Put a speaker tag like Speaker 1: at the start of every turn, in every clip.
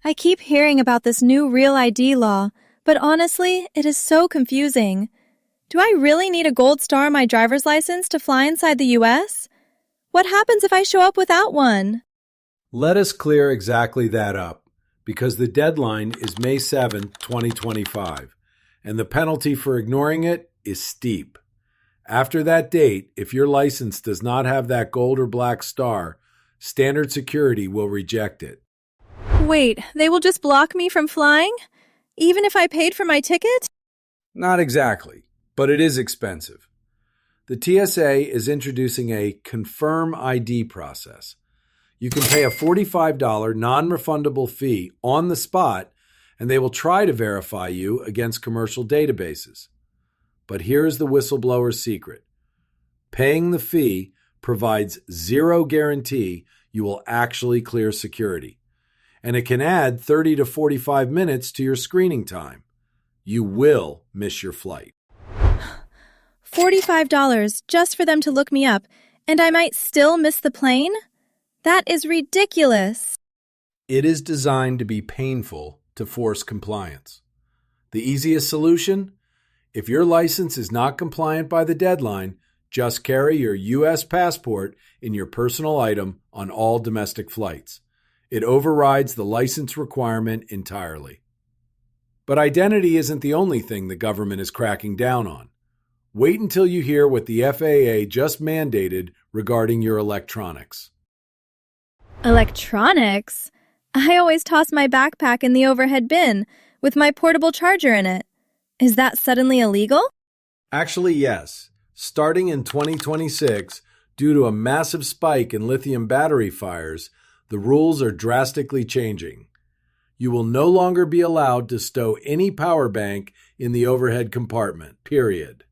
Speaker 1: I keep hearing about this new Real ID law, but honestly, it is so confusing. Do I really need a gold star on my driver's license to fly inside the U.S.? What happens if I show up without one?
Speaker 2: Let us clear exactly that up, because the deadline is May 7, 2025, and the penalty for ignoring it is steep. After that date, if your license does not have that gold or black star, standard security will reject it.
Speaker 1: Wait, they will just block me from flying? Even if I paid for my ticket?
Speaker 2: Not exactly, but it is expensive. The TSA is introducing a Confirm ID process. You can pay a $45 non-refundable fee on the spot, and they will try to verify you against commercial databases. But here's the whistleblower's secret. Paying the fee provides zero guarantee you will actually clear security, and it can add 30 to 45 minutes to your screening time. You will miss your flight.
Speaker 1: $45 just for them to look me up, and I might still miss the plane? That is ridiculous.
Speaker 2: It is designed to be painful to force compliance. The easiest solution? If your license is not compliant by the deadline, just carry your U.S. passport in your personal item on all domestic flights. It overrides the license requirement entirely. But identity isn't the only thing the government is cracking down on. Wait until you hear what the FAA just mandated regarding your electronics.
Speaker 1: Electronics? I always toss my backpack in the overhead bin with my portable charger in it. Is that suddenly illegal?
Speaker 2: Actually, yes. Starting in 2026, due to a massive spike in lithium battery fires, the rules are drastically changing. You will no longer be allowed to stow any power bank in the overhead compartment, period.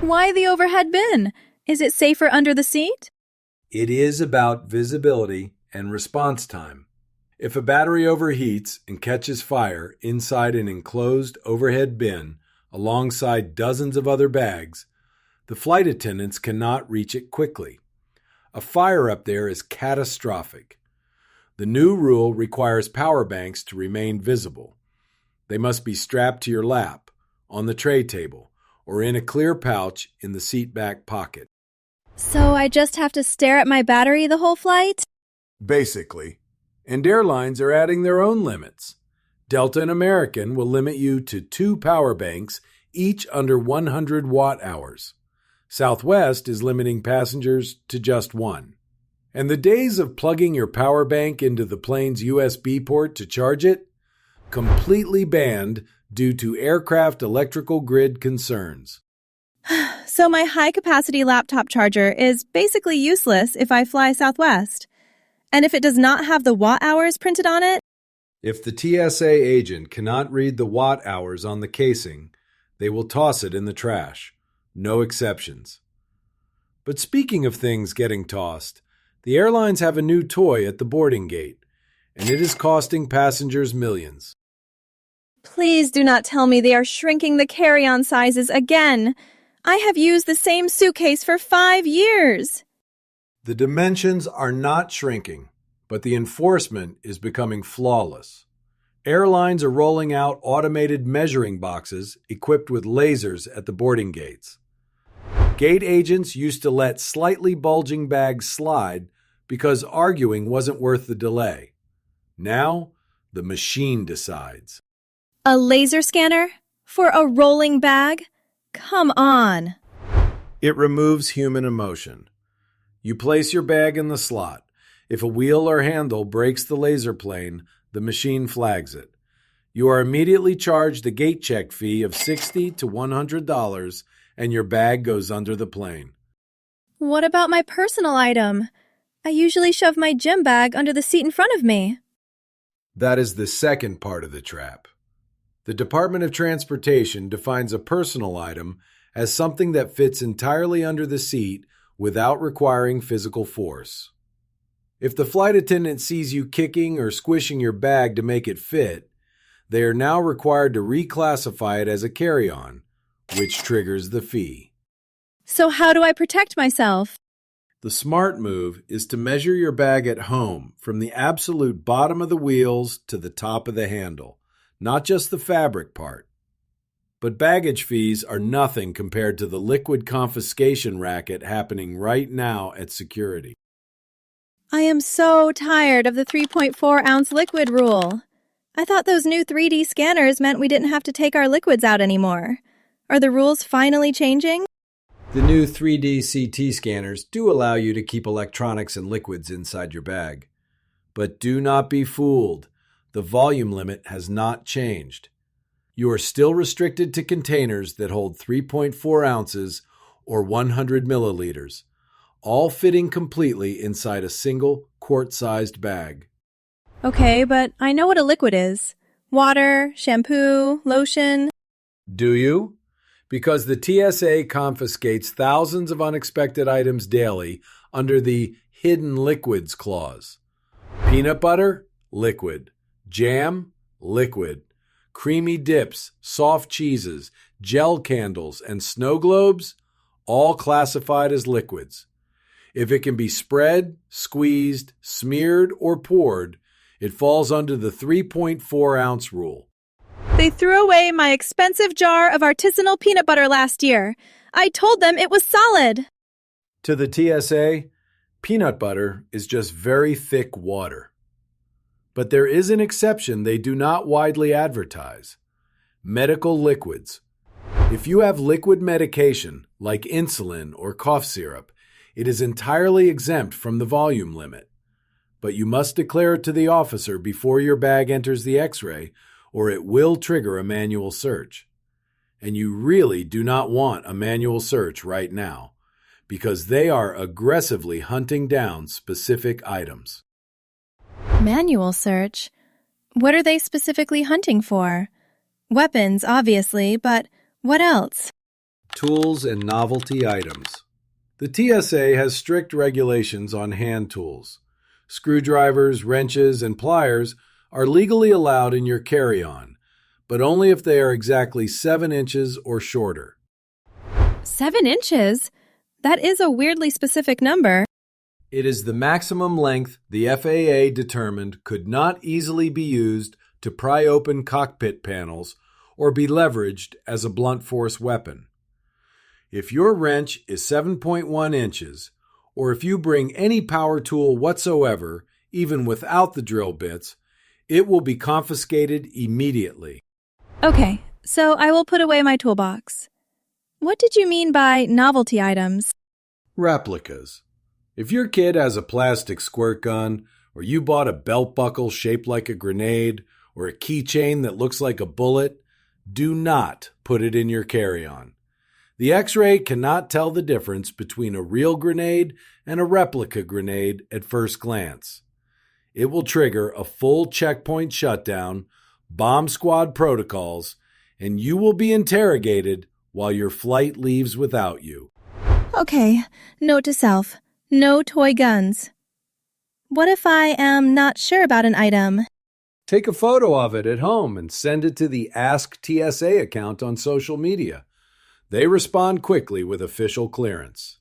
Speaker 1: Why the overhead bin? Is it safer under the seat?
Speaker 2: It is about visibility and response time. If a battery overheats and catches fire inside an enclosed overhead bin alongside dozens of other bags, the flight attendants cannot reach it quickly. A fire up there is catastrophic. The new rule requires power banks to remain visible. They must be strapped to your lap, on the tray table, or in a clear pouch in the seat back pocket.
Speaker 1: So I just have to stare at my battery the whole flight?
Speaker 2: Basically. And airlines are adding their own limits. Delta and American will limit you to 2 power banks, each under 100 watt-hours. Southwest is limiting passengers to just 1. And the days of plugging your power bank into the plane's USB port to charge it? Completely banned due to aircraft electrical grid concerns.
Speaker 1: So my high-capacity laptop charger is basically useless if I fly Southwest. And if it does not have the watt-hours printed on it?
Speaker 2: If the TSA agent cannot read the watt-hours on the casing, they will toss it in the trash. No exceptions. But speaking of things getting tossed, the airlines have a new toy at the boarding gate, and it is costing passengers millions.
Speaker 1: Please do not tell me they are shrinking the carry-on sizes again. I have used the same suitcase for 5 years.
Speaker 2: The dimensions are not shrinking, but the enforcement is becoming flawless. Airlines are rolling out automated measuring boxes equipped with lasers at the boarding gates. Gate agents used to let slightly bulging bags slide because arguing wasn't worth the delay. Now, the machine decides.
Speaker 1: A laser scanner? For a rolling bag? Come on.
Speaker 2: It removes human emotion. You place your bag in the slot. If a wheel or handle breaks the laser plane, the machine flags it. You are immediately charged a gate check fee of $60 to $100, and your bag goes under the plane.
Speaker 1: What about my personal item? I usually shove my gym bag under the seat in front of me.
Speaker 2: That is the second part of the trap. The Department of Transportation defines a personal item as something that fits entirely under the seat without requiring physical force. If the flight attendant sees you kicking or squishing your bag to make it fit, they are now required to reclassify it as a carry-on, which triggers the fee.
Speaker 1: So how do I protect myself?
Speaker 2: The smart move is to measure your bag at home from the absolute bottom of the wheels to the top of the handle, not just the fabric part. But baggage fees are nothing compared to the liquid confiscation racket happening right now at security.
Speaker 1: I am so tired of the 3.4-ounce liquid rule. I thought those new 3D scanners meant we didn't have to take our liquids out anymore. Are the rules finally changing?
Speaker 2: The new 3D CT scanners do allow you to keep electronics and liquids inside your bag. But do not be fooled. The volume limit has not changed. You are still restricted to containers that hold 3.4 ounces or 100 milliliters, all fitting completely inside a single quart-sized bag.
Speaker 1: Okay, but I know what a liquid is. Water, shampoo, lotion.
Speaker 2: Do you? Because the TSA confiscates thousands of unexpected items daily under the Hidden Liquids Clause. Peanut butter? Liquid. Jam? Liquid. Creamy dips, soft cheeses, gel candles, and snow globes? All classified as liquids. If it can be spread, squeezed, smeared, or poured, it falls under the 3.4-ounce rule.
Speaker 1: They threw away my expensive jar of artisanal peanut butter last year. I told them it was solid.
Speaker 2: To the TSA, peanut butter is just very thick water. But there is an exception they do not widely advertise: medical liquids. If you have liquid medication, like insulin or cough syrup, it is entirely exempt from the volume limit. But you must declare it to the officer before your bag enters the X-ray, or it will trigger a manual search. And you really do not want a manual search right now, because they are aggressively hunting down specific items.
Speaker 1: Manual search? What are they specifically hunting for? Weapons, obviously, but what else?
Speaker 2: Tools and novelty items. The TSA has strict regulations on hand tools. Screwdrivers, wrenches, and pliers are legally allowed in your carry-on, but only if they are exactly 7 inches or shorter.
Speaker 1: 7 inches? That is a weirdly specific number.
Speaker 2: It is the maximum length the FAA determined could not easily be used to pry open cockpit panels or be leveraged as a blunt force weapon. If your wrench is 7.1 inches, or if you bring any power tool whatsoever, even without the drill bits, it will be confiscated immediately.
Speaker 1: Okay, so I will put away my toolbox. What did you mean by novelty items?
Speaker 2: Replicas. If your kid has a plastic squirt gun, or you bought a belt buckle shaped like a grenade, or a keychain that looks like a bullet, do not put it in your carry-on. The X-ray cannot tell the difference between a real grenade and a replica grenade at first glance. It will trigger a full checkpoint shutdown, bomb squad protocols, and you will be interrogated while your flight leaves without you.
Speaker 1: Okay, note to self. No toy guns. What if I am not sure about an item?
Speaker 2: Take a photo of it at home and send it to the Ask TSA account on social media. They respond quickly with official clearance.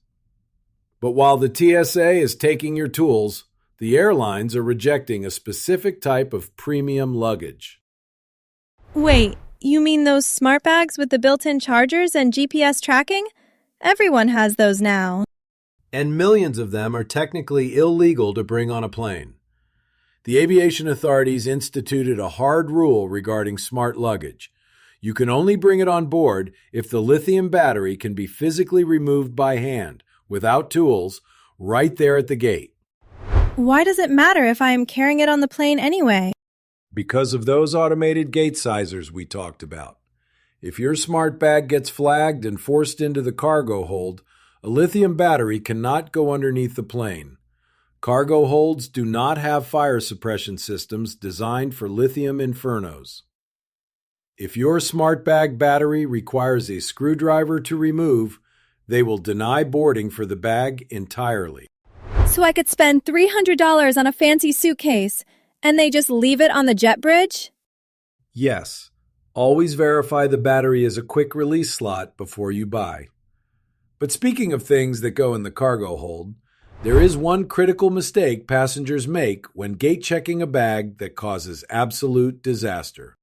Speaker 2: But while the TSA is taking your tools, the airlines are rejecting a specific type of premium luggage.
Speaker 1: Wait, you mean those smart bags with the built-in chargers and GPS tracking? Everyone has those now.
Speaker 2: And millions of them are technically illegal to bring on a plane. The aviation authorities instituted a hard rule regarding smart luggage. You can only bring it on board if the lithium battery can be physically removed by hand, without tools, right there at the gate.
Speaker 1: Why does it matter if I am carrying it on the plane anyway?
Speaker 2: Because of those automated gate sizers we talked about. If your smart bag gets flagged and forced into the cargo hold, a lithium battery cannot go underneath the plane. Cargo holds do not have fire suppression systems designed for lithium infernos. If your smart bag battery requires a screwdriver to remove, they will deny boarding for the bag entirely.
Speaker 1: So I could spend $300 on a fancy suitcase, and they just leave it on the jet bridge?
Speaker 2: Yes. Always verify the battery is a quick release slot before you buy. But speaking of things that go in the cargo hold, There is one critical mistake passengers make when gate checking a bag that causes absolute disaster.